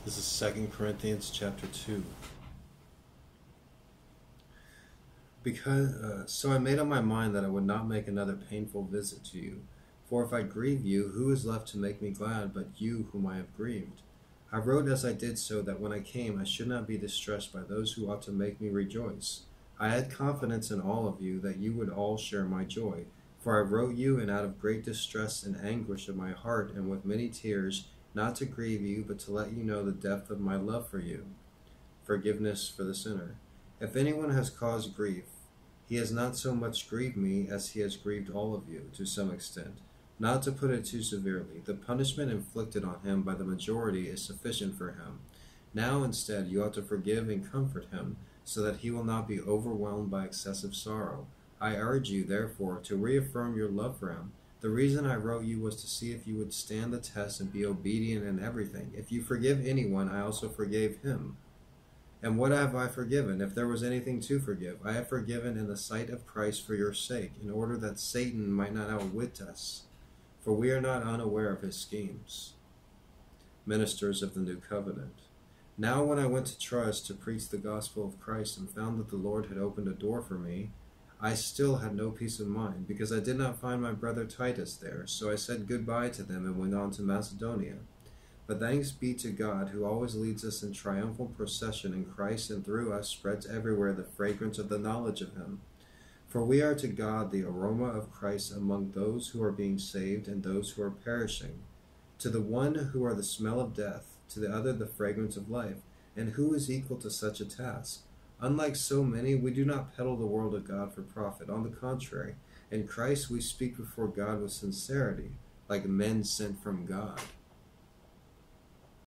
This is 2 Corinthians chapter 2. So I made up my mind that I would not make another painful visit to you. For if I grieve you, who is left to make me glad but you whom I have grieved? I wrote as I did so that when I came I should not be distressed by those who ought to make me rejoice. I had confidence in all of you that you would all share my joy. For I wrote you, and out of great distress and anguish of my heart, and with many tears, not to grieve you, but to let you know the depth of my love for you. Forgiveness for the sinner. If anyone has caused grief, he has not so much grieved me as he has grieved all of you, to some extent. Not to put it too severely, the punishment inflicted on him by the majority is sufficient for him. Now instead you ought to forgive and comfort him, so that he will not be overwhelmed by excessive sorrow. I urge you, therefore, to reaffirm your love for him. The reason I wrote you was to see if you would stand the test and be obedient in everything. If you forgive anyone, I also forgave him. And what have I forgiven? If there was anything to forgive, I have forgiven in the sight of Christ for your sake, in order that Satan might not outwit us. For we are not unaware of his schemes. Ministers of the New Covenant. Now when I went to Troas to preach the gospel of Christ and found that the Lord had opened a door for me, I still had no peace of mind, because I did not find my brother Titus there. So I said goodbye to them and went on to Macedonia. But thanks be to God, who always leads us in triumphal procession in Christ, and through us spreads everywhere the fragrance of the knowledge of him. For we are to God the aroma of Christ among those who are being saved and those who are perishing. To the one who are the smell of death, to the other the fragrance of life. And who is equal to such a task? Unlike so many, we do not peddle the word of God for profit. On the contrary, in Christ we speak before God with sincerity, like men sent from God.